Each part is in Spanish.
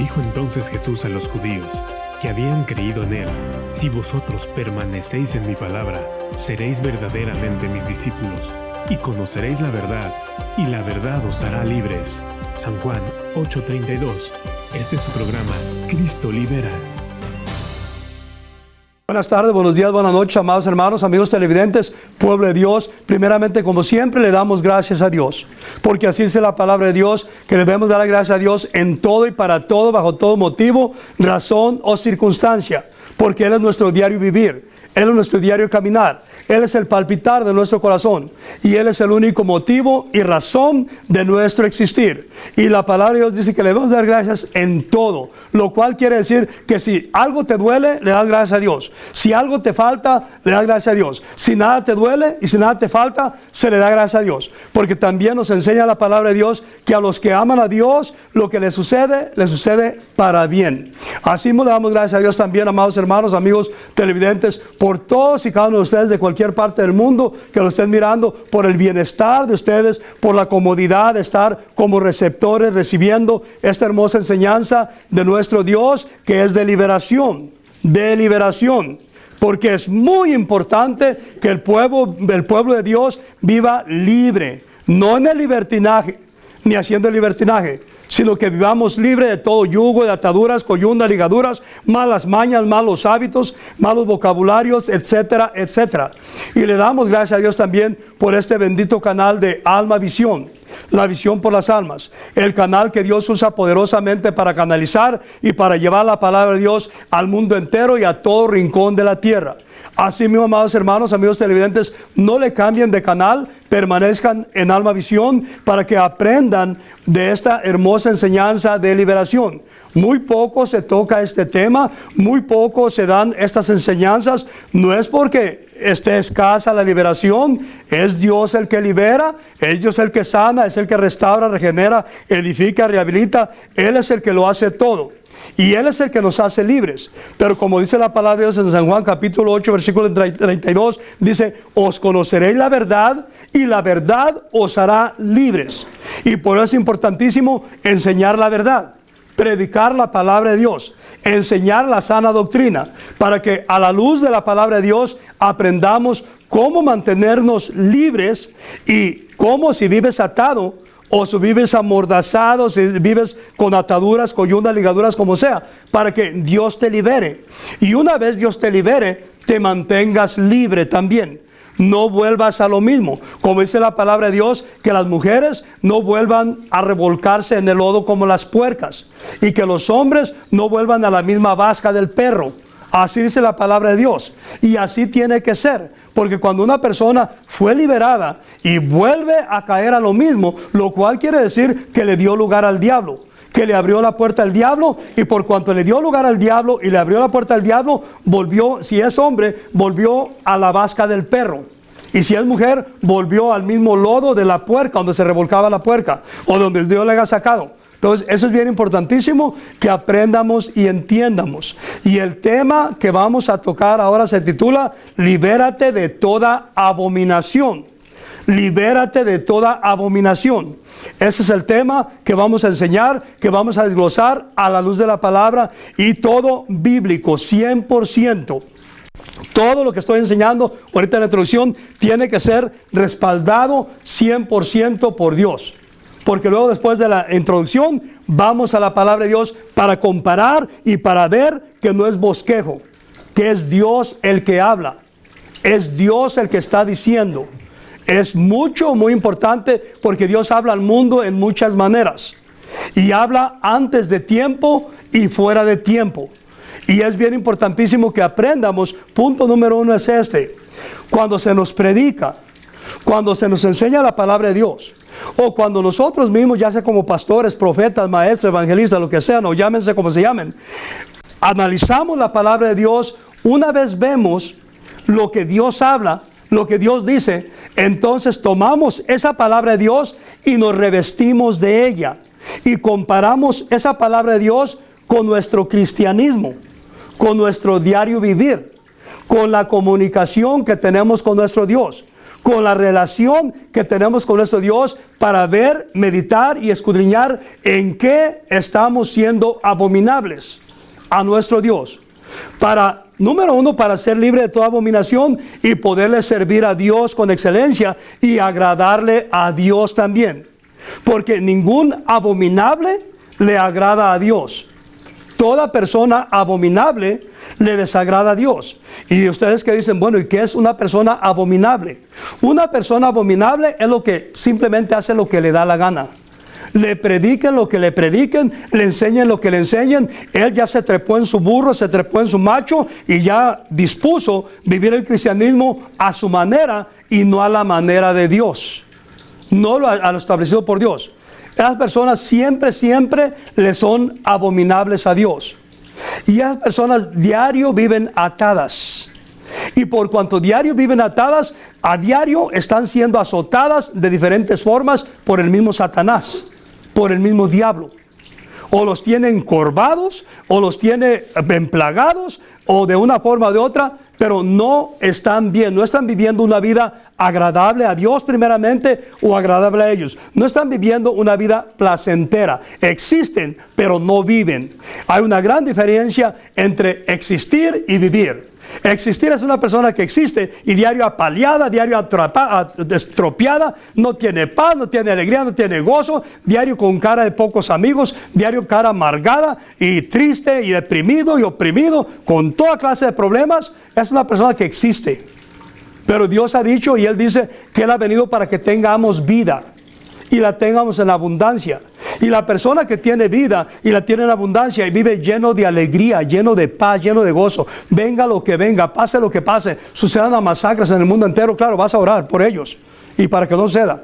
Dijo entonces Jesús a los judíos que habían creído en él: si vosotros permanecéis en mi palabra, seréis verdaderamente mis discípulos, y conoceréis la verdad, y la verdad os hará libres. San Juan 8:32. Este es su programa, Cristo Libera. Buenas tardes, buenos días, buenas noches, amados hermanos, amigos televidentes, pueblo de Dios. Primeramente, como siempre, le damos gracias a Dios, porque así dice la palabra de Dios, que debemos dar gracias a Dios en todo y para todo, bajo todo motivo, razón o circunstancia, porque Él es nuestro diario vivir, Él es nuestro diario caminar, Él es el palpitar de nuestro corazón, y Él es el único motivo y razón de nuestro existir. Y la palabra de Dios dice que le debemos dar gracias en todo, lo cual quiere decir que si algo te duele, le das gracias a Dios. Si algo te falta, le das gracias a Dios. Si nada te duele y si nada te falta, se le da gracias a Dios. Porque también nos enseña la palabra de Dios que a los que aman a Dios, lo que les sucede para bien. Así le damos gracias a Dios también, amados hermanos, amigos televidentes, por todos y cada uno de ustedes de cualquier parte del mundo que lo estén mirando, por el bienestar de ustedes, por la comodidad de estar como receptores recibiendo esta hermosa enseñanza de nuestro Dios, que es de liberación, porque es muy importante que el pueblo de Dios viva libre, no en el libertinaje, ni haciendo el libertinaje, sino que vivamos libre de todo yugo, de ataduras, coyundas, ligaduras, malas mañas, malos hábitos, malos vocabularios, etcétera, etcétera. Y le damos gracias a Dios también por este bendito canal de Alma Visión, la visión por las almas, el canal que Dios usa poderosamente para canalizar y para llevar la palabra de Dios al mundo entero y a todo rincón de la tierra. Así mismo, amados hermanos, amigos televidentes, no le cambien de canal, permanezcan en Alma Visión para que aprendan de esta hermosa enseñanza de liberación. Muy poco se toca este tema, muy poco se dan estas enseñanzas. No es porque esté escasa la liberación, es Dios el que libera, es Dios el que sana, es el que restaura, regenera, edifica, rehabilita. Él es el que lo hace todo. Y Él es el que nos hace libres. Pero como dice la palabra de Dios en San Juan capítulo 8 versículo 32, dice: os conoceréis la verdad y la verdad os hará libres. Y por eso es importantísimo enseñar la verdad, predicar la palabra de Dios, enseñar la sana doctrina, para que a la luz de la palabra de Dios aprendamos cómo mantenernos libres y cómo, si vives atado, o si vives amordazado, si vives con ataduras, coyundas, ligaduras, como sea, para que Dios te libere. Y una vez Dios te libere, te mantengas libre también. No vuelvas a lo mismo. Como dice la palabra de Dios, que las mujeres no vuelvan a revolcarse en el lodo como las puercas. Y que los hombres no vuelvan a la misma vasca del perro. Así dice la palabra de Dios. Y así tiene que ser. Porque cuando una persona fue liberada y vuelve a caer a lo mismo, lo cual quiere decir que le dio lugar al diablo, que le abrió la puerta al diablo, y por cuanto le dio lugar al diablo y le abrió la puerta al diablo, volvió, si es hombre, volvió a la vasca del perro. Y si es mujer, volvió al mismo lodo de la puerca, donde se revolcaba la puerca, o donde Dios le haya sacado. Entonces, eso es bien importantísimo que aprendamos y entiendamos. Y el tema que vamos a tocar ahora se titula: libérate de toda abominación. Libérate de toda abominación. Ese es el tema que vamos a enseñar, que vamos a desglosar a la luz de la palabra, y todo bíblico, 100%. Todo lo que estoy enseñando ahorita en la introducción tiene que ser respaldado 100% por Dios. Porque luego, después de la introducción, vamos a la palabra de Dios para comparar y para ver que no es bosquejo, que es Dios el que habla, es Dios el que está diciendo. Es muy importante, porque Dios habla al mundo en muchas maneras, y habla antes de tiempo y fuera de tiempo. Y es bien importantísimo que aprendamos. Punto número 1 es este: cuando se nos predica, cuando se nos enseña la palabra de Dios, o cuando nosotros mismos, ya sea como pastores, profetas, maestros, evangelistas, lo que sean, o llámense como se llamen, analizamos la palabra de Dios, una vez vemos lo que Dios habla, lo que Dios dice, entonces tomamos esa palabra de Dios y nos revestimos de ella, y comparamos esa palabra de Dios con nuestro cristianismo, con nuestro diario vivir, con la comunicación que tenemos con nuestro Dios, con la relación que tenemos con nuestro Dios para ver, meditar y escudriñar en qué estamos siendo abominables a nuestro Dios. Número uno, para ser libre de toda abominación y poderle servir a Dios con excelencia y agradarle a Dios también. Porque ningún abominable le agrada a Dios. Toda persona abominable le desagrada a Dios. Y ustedes que dicen, bueno, ¿y qué es una persona abominable? Una persona abominable es lo que simplemente hace lo que le da la gana. Le prediquen lo que le prediquen, le enseñen lo que le enseñen. Él ya se trepó en su burro, se trepó en su macho y ya dispuso vivir el cristianismo a su manera y no a la manera de Dios. No a lo establecido por Dios. Esas personas siempre le son abominables a Dios. Y esas personas diario viven atadas. Y por cuanto diario viven atadas, a diario están siendo azotadas de diferentes formas por el mismo Satanás, por el mismo diablo. O los tiene encorvados, o los tiene emplagados, o de una forma o de otra, pero no están bien, no están viviendo una vida agradable a Dios primeramente o agradable a ellos. No están viviendo una vida placentera. Existen, pero no viven. Hay una gran diferencia entre existir y vivir. Existir es una persona que existe y diario apaleada, diario estropeada, no tiene paz, no tiene alegría, no tiene gozo, diario con cara de pocos amigos, diario cara amargada y triste y deprimido y oprimido, con toda clase de problemas. Es una persona que existe. Pero Dios ha dicho y Él dice que Él ha venido para que tengamos vida y la tengamos en abundancia. Y la persona que tiene vida y la tiene en abundancia y vive lleno de alegría, lleno de paz, lleno de gozo, venga lo que venga, pase lo que pase, sucedan las masacres en el mundo entero, claro, vas a orar por ellos y para que no suceda.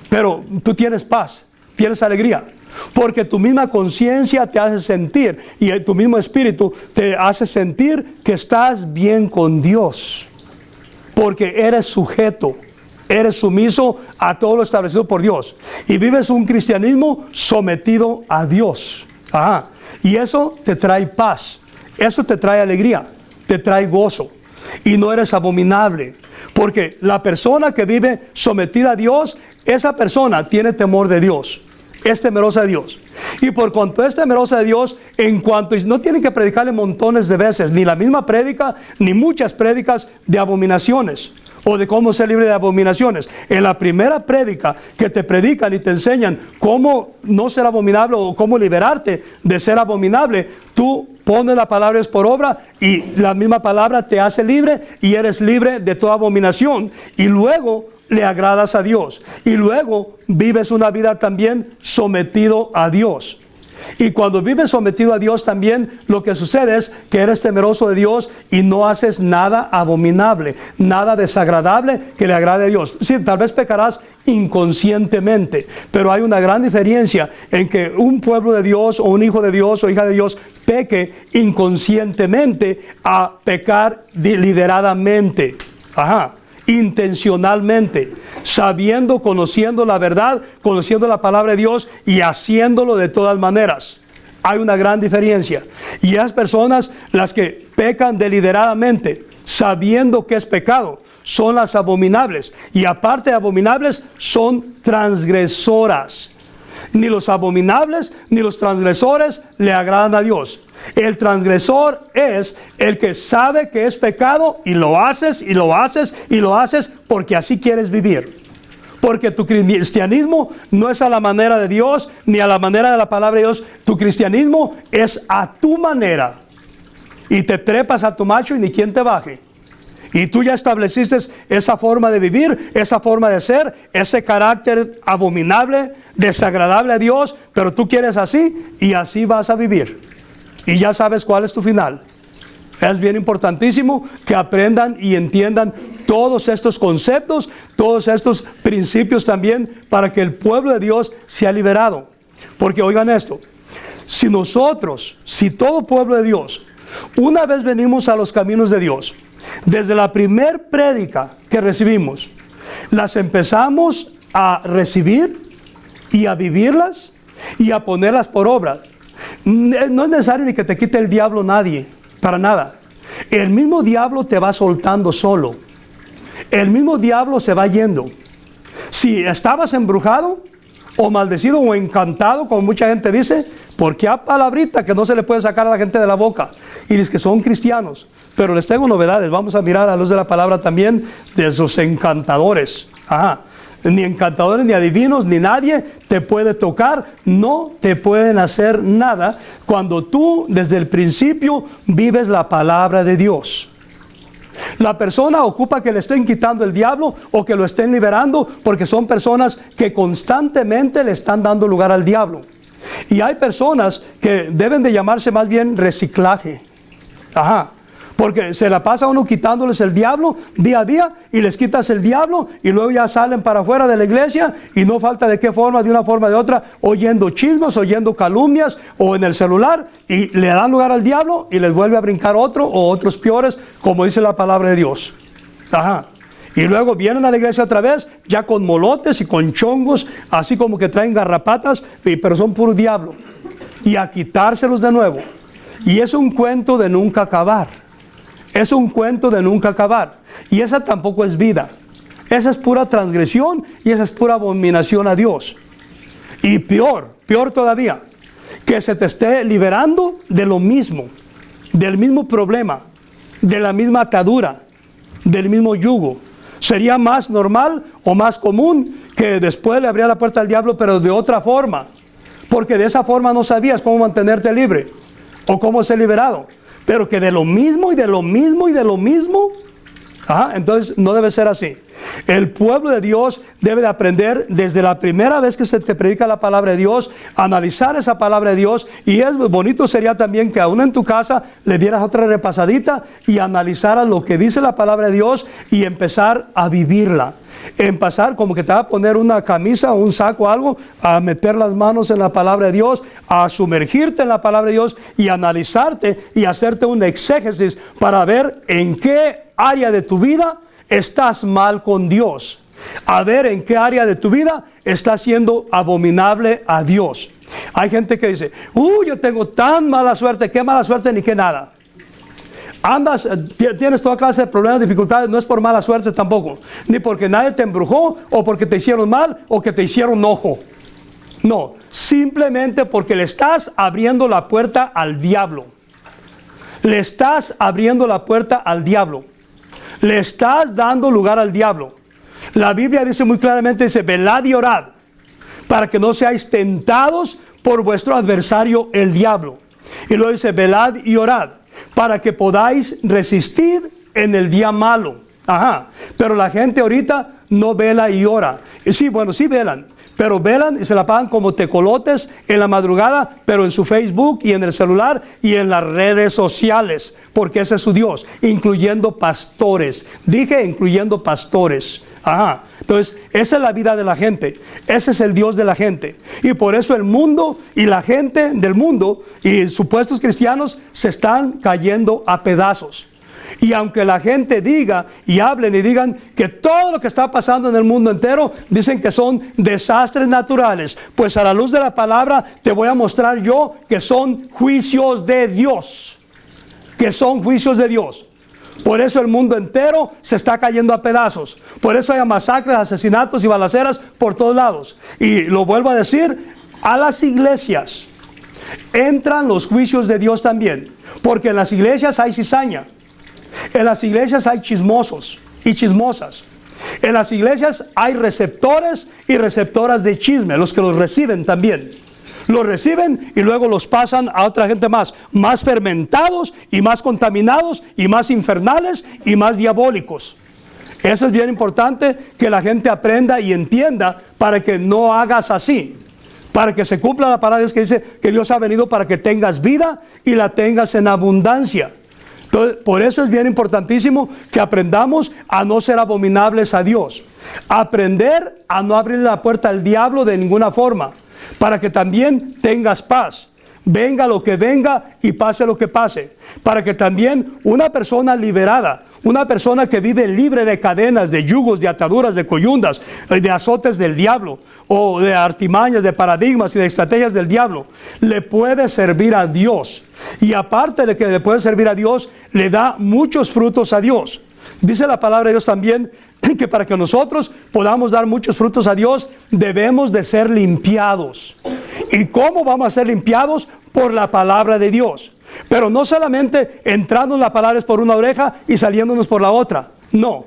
Pero tú tienes paz, tienes alegría, porque tu misma conciencia te hace sentir y tu mismo espíritu te hace sentir que estás bien con Dios, porque eres sujeto. Eres sumiso a todo lo establecido por Dios. Y vives un cristianismo sometido a Dios. Ajá. Y eso te trae paz. Eso te trae alegría. Te trae gozo. Y no eres abominable. Porque la persona que vive sometida a Dios, esa persona tiene temor de Dios. Es temerosa de Dios. Y por cuanto es temerosa de Dios, no tienen que predicarle montones de veces, ni la misma prédica, ni muchas prédicas de abominaciones, o de cómo ser libre de abominaciones. En la primera prédica que te predican y te enseñan cómo no ser abominable o cómo liberarte de ser abominable, tú pones la palabra por obra y la misma palabra te hace libre y eres libre de toda abominación. Y luego le agradas a Dios. Y luego vives una vida también sometido a Dios. Y cuando vives sometido a Dios también, lo que sucede es que eres temeroso de Dios y no haces nada abominable, nada desagradable que le agrade a Dios. Sí, tal vez pecarás inconscientemente, pero hay una gran diferencia en que un pueblo de Dios o un hijo de Dios o hija de Dios peque inconscientemente a pecar deliberadamente. Ajá. Intencionalmente, sabiendo, conociendo la verdad, conociendo la palabra de Dios y haciéndolo de todas maneras. Hay una gran diferencia. Y esas personas, las que pecan deliberadamente, sabiendo que es pecado, son las abominables. Y aparte de abominables, son transgresoras. Ni los abominables ni los transgresores le agradan a Dios. El transgresor es el que sabe que es pecado y lo haces y lo haces y lo haces porque así quieres vivir. Porque tu cristianismo no es a la manera de Dios ni a la manera de la palabra de Dios. Tu cristianismo es a tu manera. Y te trepas a tu macho y ni quien te baje. Y tú ya estableciste esa forma de vivir, esa forma de ser, ese carácter abominable, desagradable a Dios, pero tú quieres así y así vas a vivir. Y ya sabes cuál es tu final. Es bien importantísimo que aprendan y entiendan todos estos conceptos, todos estos principios también, para que el pueblo de Dios sea liberado. Porque oigan esto, si todo pueblo de Dios, una vez venimos a los caminos de Dios, desde la primer prédica que recibimos, las empezamos a recibir y a vivirlas y a ponerlas por obra. No es necesario ni que te quite el diablo nadie, para nada. El mismo diablo te va soltando solo. el mismo diablo se va yendo. Si estabas embrujado o maldecido o encantado, como mucha gente dice, porque hay palabrita que no se le puede sacar a la gente de la boca y dice que son cristianos. Pero les tengo novedades. Vamos a mirar a la luz de la palabra también de esos encantadores. Ni encantadores, ni adivinos, ni nadie te puede tocar, no te pueden hacer nada cuando tú desde el principio vives la palabra de Dios. La persona ocupa que le estén quitando el diablo o que lo estén liberando, porque son personas que constantemente le están dando lugar al diablo. Y hay personas que deben de llamarse más bien reciclaje. Porque se la pasa uno quitándoles el diablo día a día y les quitas el diablo y luego ya salen para afuera de la iglesia y no falta de qué forma, de una forma o de otra, oyendo chismes, oyendo calumnias o en el celular y le dan lugar al diablo y les vuelve a brincar otro o otros peores, como dice la palabra de Dios. Y luego vienen a la iglesia otra vez ya con molotes y con chongos, así como que traen garrapatas, pero son puro diablo. Y a quitárselos de nuevo. Y es un cuento de nunca acabar. Es un cuento de nunca acabar. Y esa tampoco es vida. Esa es pura transgresión y esa es pura abominación a Dios. Y peor todavía, que se te esté liberando de lo mismo, del mismo problema, de la misma atadura, del mismo yugo. Sería más normal o más común que después le abría la puerta al diablo, pero de otra forma. Porque de esa forma no sabías cómo mantenerte libre o cómo ser liberado. Pero que de lo mismo y de lo mismo y de lo mismo, entonces no debe ser así. El pueblo de Dios debe de aprender desde la primera vez que se te predica la palabra de Dios, analizar esa palabra de Dios, y es bonito sería también que aún en tu casa le dieras otra repasadita y analizaras lo que dice la palabra de Dios y empezar a vivirla. Empezar como que te va a poner una camisa o un saco o algo, a meter las manos en la palabra de Dios, a sumergirte en la palabra de Dios y analizarte y hacerte un exégesis para ver en qué área de tu vida estás mal con Dios. A ver en qué área de tu vida estás siendo abominable a Dios. Hay gente que dice, yo tengo tan mala suerte, qué mala suerte ni qué nada. Andas, tienes toda clase de problemas, dificultades, no es por mala suerte tampoco, ni porque nadie te embrujó, o porque te hicieron mal, o que te hicieron ojo. No, simplemente porque le estás abriendo la puerta al diablo. Le estás abriendo la puerta al diablo. Le estás dando lugar al diablo. La Biblia dice muy claramente, dice, velad y orad, para que no seáis tentados por vuestro adversario el diablo. Y luego dice, velad y orad, para que podáis resistir en el día malo. Pero la gente ahorita no vela y ora. Y sí velan, pero velan y se la pagan como tecolotes en la madrugada, pero en su Facebook y en el celular y en las redes sociales, porque ese es su Dios, incluyendo pastores. Dije incluyendo pastores. Entonces, esa es la vida de la gente. Ese es el Dios de la gente. Y por eso el mundo y la gente del mundo y supuestos cristianos se están cayendo a pedazos. Y aunque la gente diga y hablen y digan que todo lo que está pasando en el mundo entero, dicen que son desastres naturales, pues a la luz de la palabra te voy a mostrar yo que son juicios de Dios. Que son juicios de Dios. Por eso el mundo entero se está cayendo a pedazos. Por eso hay masacres, asesinatos y balaceras por todos lados. Y lo vuelvo a decir, a las iglesias entran los juicios de Dios también. Porque en las iglesias hay cizaña. En las iglesias hay chismosos y chismosas. En las iglesias hay receptores y receptoras de chisme, los que los reciben también. Los reciben y luego los pasan a otra gente más fermentados y más contaminados y más infernales y más diabólicos. Eso es bien importante que la gente aprenda y entienda para que no hagas así. Para que se cumpla la palabra de Dios que dice que Dios ha venido para que tengas vida y la tengas en abundancia. Entonces, por eso es bien importantísimo que aprendamos a no ser abominables a Dios. Aprender a no abrir la puerta al diablo de ninguna forma. Para que también tengas paz. Venga lo que venga y pase lo que pase. Para que también una persona liberada, una persona que vive libre de cadenas, de yugos, de ataduras, de coyundas, de azotes del diablo, o de artimañas, de paradigmas y de estrategias del diablo, le puede servir a Dios. Y aparte de que le puede servir a Dios, le da muchos frutos a Dios. Dice la palabra de Dios también que para que nosotros podamos dar muchos frutos a Dios, debemos de ser limpiados. ¿Y cómo vamos a ser limpiados? Por la palabra de Dios. Pero no solamente entrando en la palabra por una oreja y saliéndonos por la otra. No,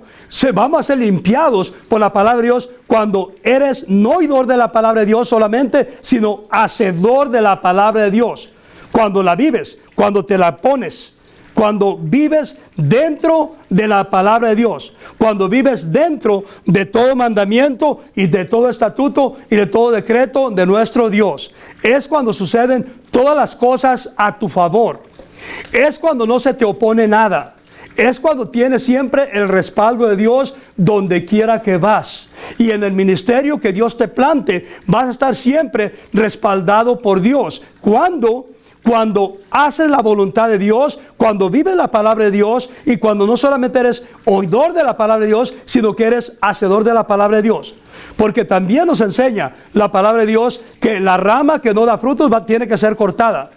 vamos a ser limpiados por la palabra de Dios cuando eres no oidor de la palabra de Dios solamente, sino hacedor de la palabra de Dios. Cuando la vives, cuando te la pones, cuando vives dentro de la palabra de Dios, cuando vives dentro de todo mandamiento y de todo estatuto y de todo decreto de nuestro Dios. Es cuando suceden todas las cosas a tu favor. Es cuando no se te opone nada. Es cuando tienes siempre el respaldo de Dios donde quiera que vas. Y en el ministerio que Dios te plante, vas a estar siempre respaldado por Dios. Cuando haces la voluntad de Dios, cuando vives la palabra de Dios y cuando no solamente eres oidor de la palabra de Dios, sino que eres hacedor de la palabra de Dios. Porque también nos enseña la palabra de Dios que la rama que no da frutos tiene que ser cortada.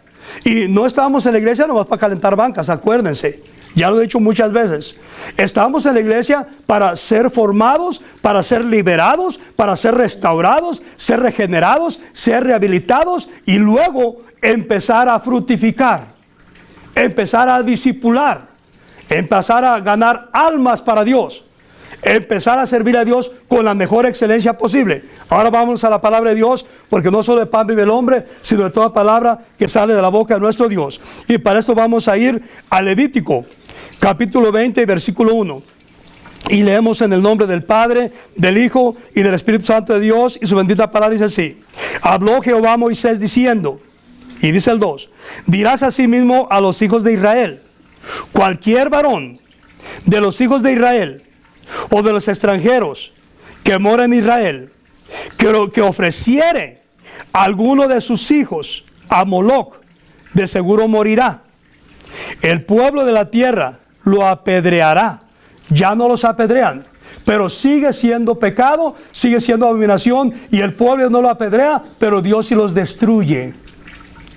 Y no estábamos en la iglesia nomás para calentar bancas, acuérdense. Ya lo he dicho muchas veces. Estamos en la iglesia para ser formados, para ser liberados, para ser restaurados, ser regenerados, ser rehabilitados y luego empezar a fructificar, empezar a discipular, empezar a ganar almas para Dios, empezar a servir a Dios con la mejor excelencia posible. Ahora vamos a la palabra de Dios, porque no solo de pan vive el hombre, sino de toda palabra que sale de la boca de nuestro Dios. Y para esto vamos a ir a Levítico, capítulo 20, versículo 1. Y leemos en el nombre del Padre, del Hijo y del Espíritu Santo de Dios, y su bendita palabra dice así: habló Jehová a Moisés diciendo, y dice el 2, dirás asimismo a los hijos de Israel, cualquier varón de los hijos de Israel o de los extranjeros que mora en Israel, que ofreciere alguno de sus hijos a Moloc, de seguro morirá. El pueblo de la tierra lo apedreará. Ya no los apedrean, pero sigue siendo pecado, sigue siendo abominación, y el pueblo no lo apedrea, pero Dios sí los destruye.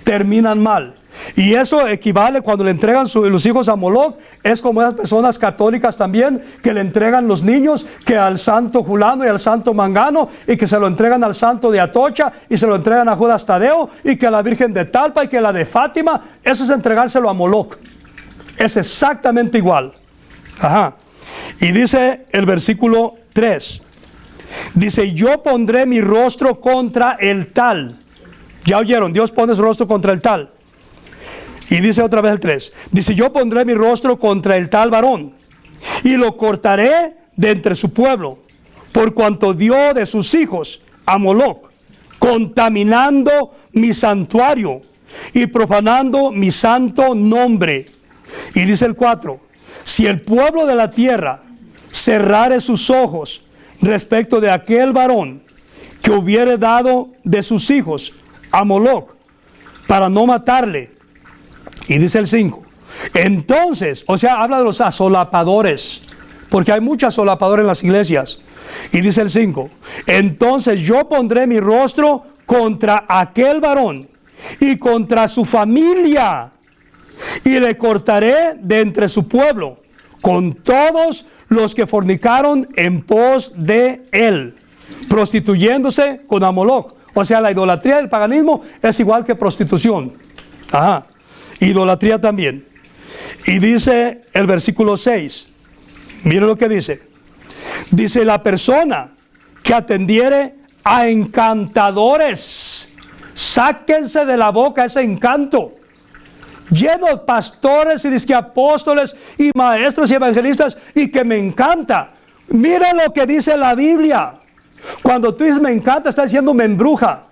Terminan mal. Y eso equivale cuando le entregan los hijos a Moloc. Es como esas personas católicas también que le entregan los niños que al santo Julano y al santo Mangano, y que se lo entregan al santo de Atocha y se lo entregan a Judas Tadeo, y que a la Virgen de Talpa y que a la de Fátima. Eso es entregárselo a Moloc. Es exactamente igual. Ajá. Y dice el versículo 3. Dice, yo pondré mi rostro contra el tal. Ya oyeron, Dios pone su rostro contra el tal. Y dice otra vez el 3. Dice, yo pondré mi rostro contra el tal varón, y lo cortaré de entre su pueblo, por cuanto dio de sus hijos a Moloc, contaminando mi santuario y profanando mi santo nombre. Y dice el 4. Si el pueblo de la tierra cerrare sus ojos respecto de aquel varón que hubiere dado de sus hijos a Moloc para no matarle. Y dice el 5. Entonces, o sea, habla de los asolapadores, porque hay muchos asolapadores en las iglesias. Y dice el 5. Entonces yo pondré mi rostro contra aquel varón y contra su familia, y le cortaré de entre su pueblo con todos los que fornicaron en pos de él, prostituyéndose con Moloc. O sea, la idolatría y el paganismo es igual que prostitución. Ajá. Idolatría también. Y dice el versículo 6. Miren lo que dice. Dice, la persona que atendiere a encantadores, sáquense de la boca ese encanto. Lleno de pastores y disque apóstoles y maestros y evangelistas, y que me encanta. Mira lo que dice la Biblia. Cuando tú dices me encanta, estás diciendo me embruja.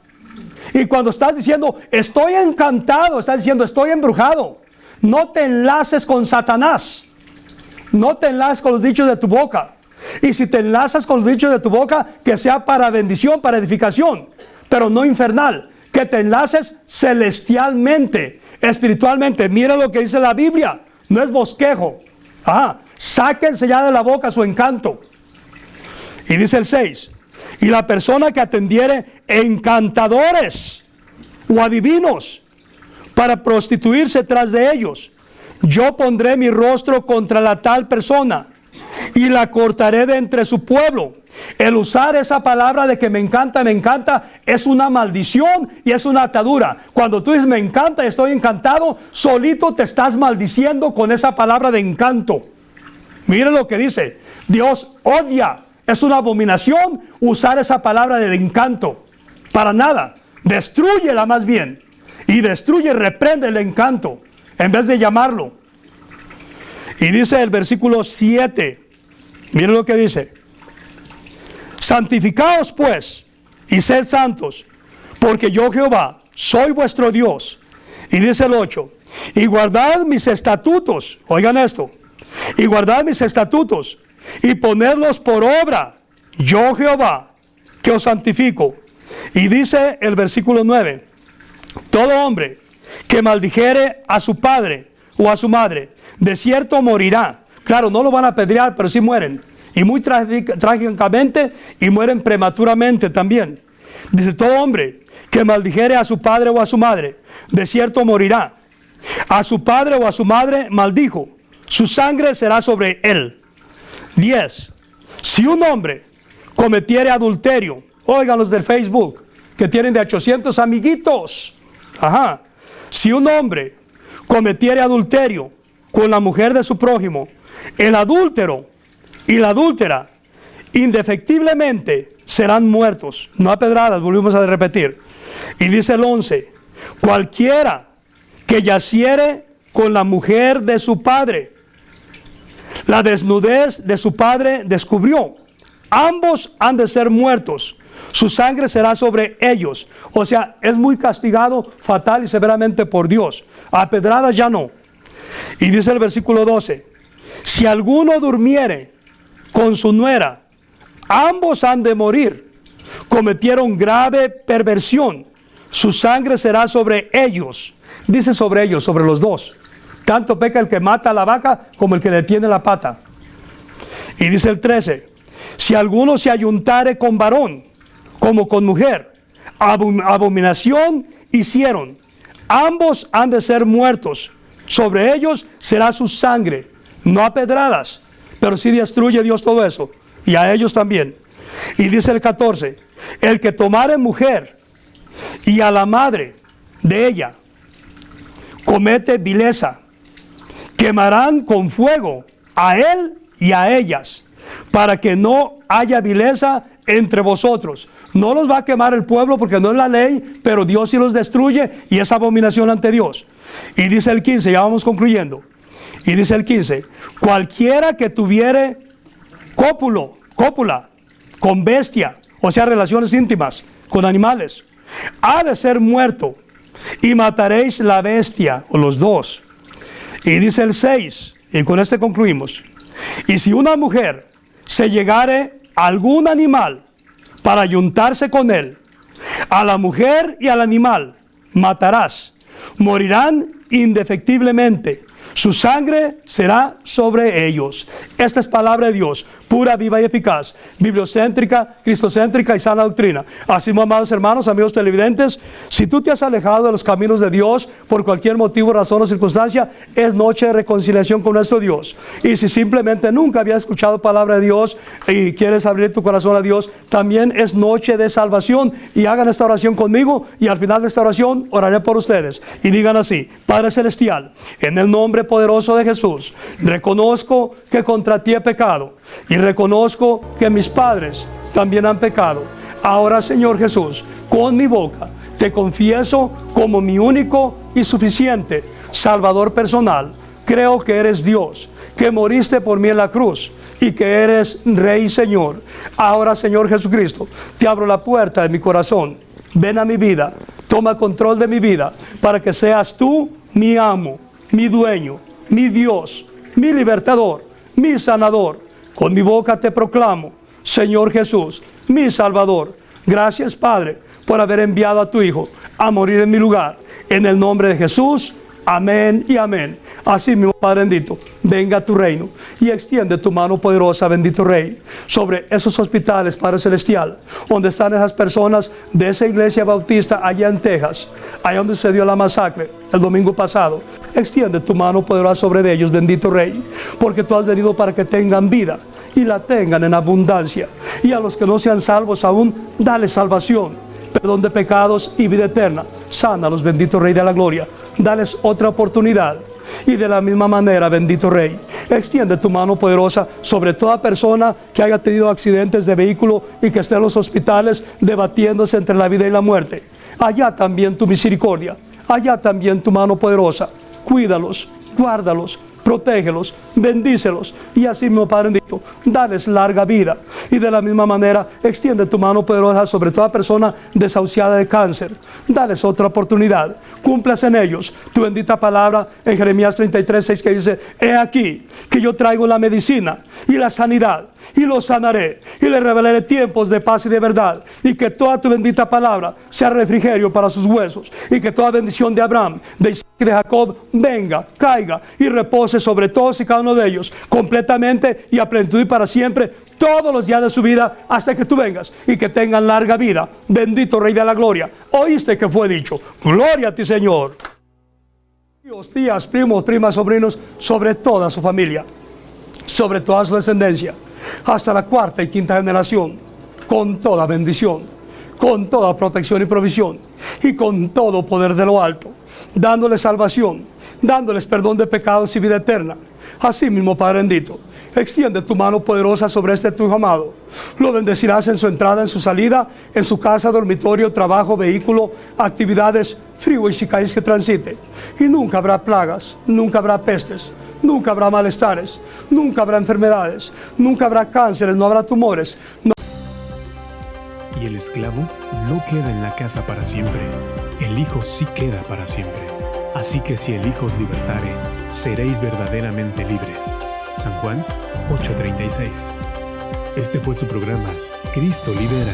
Y cuando estás diciendo estoy encantado, estás diciendo estoy embrujado. No te enlaces con Satanás. No te enlaces con los dichos de tu boca. Y si te enlazas con los dichos de tu boca, que sea para bendición, para edificación, pero no infernal. Que te enlaces celestialmente, espiritualmente. Mira lo que dice la Biblia. No es bosquejo. Sáquense ya de la boca su encanto. Y dice el 6. Y la persona que atendiere encantadores o adivinos para prostituirse tras de ellos, yo pondré mi rostro contra la tal persona y la cortaré de entre su pueblo. El usar esa palabra de que me encanta, es una maldición y es una atadura. Cuando tú dices me encanta y estoy encantado, solito te estás maldiciendo con esa palabra de encanto. Mire lo que dice, Dios odia, es una abominación usar esa palabra de encanto. Para nada, destrúyela más bien. Y destruye, reprende el encanto, en vez de llamarlo. Y dice el versículo 7, mire lo que dice. Santificaos pues, y sed santos, porque yo Jehová soy vuestro Dios. Y dice el 8, y guardad mis estatutos, oigan esto, y guardad mis estatutos, y ponerlos por obra, yo Jehová, que os santifico. Y dice el versículo 9, todo hombre que maldijere a su padre o a su madre, de cierto morirá. Claro, no lo van a apedrear, pero sí mueren. Y muy trágicamente, y mueren prematuramente también. Dice, todo hombre que maldijere a su padre o a su madre, de cierto morirá. A su padre o a su madre maldijo, su sangre será sobre él. 10. Si un hombre cometiere adulterio, oigan los del Facebook, que tienen de 800 amiguitos. Ajá. Si un hombre cometiere adulterio con la mujer de su prójimo, el adúltero y la adúltera indefectiblemente serán muertos, no a pedradas, volvemos a repetir. Y dice el 11, cualquiera que yaciere con la mujer de su padre, la desnudez de su padre descubrió, ambos han de ser muertos, su sangre será sobre ellos. O sea, es muy castigado fatal y severamente por Dios. A pedradas ya no. Y dice el versículo 12, si alguno durmiere con su nuera, ambos han de morir, cometieron grave perversión, su sangre será sobre ellos. Dice sobre ellos, sobre los dos. Tanto peca el que mata a la vaca como el que le tiene la pata. Y dice el 13, si alguno se ayuntare con varón, como con mujer, abominación hicieron, ambos han de ser muertos, sobre ellos será su sangre, no a pedradas, pero sí destruye Dios todo eso, y a ellos también. Y dice el 14, el que tomare mujer y a la madre de ella comete vileza, quemarán con fuego a él y a ellas, para que no haya vileza entre vosotros. No los va a quemar el pueblo porque no es la ley, pero Dios sí los destruye y es abominación ante Dios. Y dice el 15, ya vamos concluyendo. Y dice el 15, cualquiera que tuviere cópula con bestia, o sea, relaciones íntimas con animales, ha de ser muerto, y mataréis la bestia, o los dos. Y dice el 6, y con este concluimos, y si una mujer se llegare a algún animal para ayuntarse con él, a la mujer y al animal matarás, morirán indefectiblemente, su sangre será sobre ellos. Esta es palabra de Dios, pura, viva y eficaz, bibliocéntrica, cristocéntrica y sana doctrina. Así, amados hermanos, amigos televidentes, si tú te has alejado de los caminos de Dios por cualquier motivo, razón o circunstancia, es noche de reconciliación con nuestro Dios. Y si simplemente nunca habías escuchado palabra de Dios y quieres abrir tu corazón a Dios, también es noche de salvación. Y hagan esta oración conmigo, y al final de esta oración oraré por ustedes. Y digan así: Padre Celestial, en el nombre poderoso de Jesús, reconozco que contra ti he pecado, y reconozco que mis padres también han pecado. Ahora, Señor Jesús, con mi boca te confieso como mi único y suficiente Salvador personal. Creo que eres Dios, que moriste por mí en la cruz y que eres Rey y Señor. Ahora, Señor Jesucristo, te abro la puerta de mi corazón. Ven a mi vida, toma control de mi vida, para que seas tú mi amo, mi dueño, mi Dios, mi libertador, mi sanador. Con mi boca te proclamo, Señor Jesús, mi Salvador. Gracias, Padre, por haber enviado a tu Hijo a morir en mi lugar. En el nombre de Jesús, amén y amén. Así mismo, Padre bendito, venga a tu reino y extiende tu mano poderosa, bendito Rey, sobre esos hospitales, Padre Celestial, donde están esas personas de esa iglesia bautista allá en Texas, allá donde sucedió la masacre el domingo pasado. Extiende tu mano poderosa sobre ellos, bendito Rey, porque tú has venido para que tengan vida y la tengan en abundancia. Y a los que no sean salvos aún, dale salvación, perdón de pecados y vida eterna. Sánalos, bendito Rey de la Gloria. Dales otra oportunidad. Y de la misma manera, bendito Rey, extiende tu mano poderosa sobre toda persona que haya tenido accidentes de vehículo y que esté en los hospitales debatiéndose entre la vida y la muerte. Allá también tu misericordia, allá también tu mano poderosa. Cuídalos, guárdalos, protégelos, bendícelos, y así, mi Padre bendito, dales larga vida. Y de la misma manera, extiende tu mano poderosa sobre toda persona desahuciada de cáncer. Dales otra oportunidad. Cumplas en ellos tu bendita palabra en Jeremías 33:6, que dice: he aquí que yo traigo la medicina y la sanidad, y los sanaré, y les revelaré tiempos de paz y de verdad, y que toda tu bendita palabra sea refrigerio para sus huesos, y que toda bendición de Abraham, de Isaac y de Jacob venga, caiga y repose sobre todos y cada uno de ellos, completamente y a plenitud y para siempre, todos los días de su vida, hasta que tú vengas, y que tengan larga vida. Bendito Rey de la Gloria. Oíste que fue dicho: gloria a ti, Señor. Tíos, tías, primos, primas, sobrinos, sobre toda su familia, sobre toda su descendencia, hasta la cuarta y quinta generación, con toda bendición, con toda protección y provisión, y con todo poder de lo alto, dándoles salvación, dándoles perdón de pecados y vida eterna. Así mismo, Padre bendito, extiende tu mano poderosa sobre este tu hijo amado. Lo bendecirás en su entrada, en su salida, en su casa, dormitorio, trabajo, vehículo, actividades, frío y sicáis que transite. Y nunca habrá plagas, nunca habrá pestes, nunca habrá malestares, nunca habrá enfermedades, nunca habrá cánceres, no habrá tumores. Y el esclavo no queda en la casa para siempre, el Hijo sí queda para siempre. Así que si el Hijo os libertare, seréis verdaderamente libres. San Juan 8:36. Este fue su programa, Cristo Libera.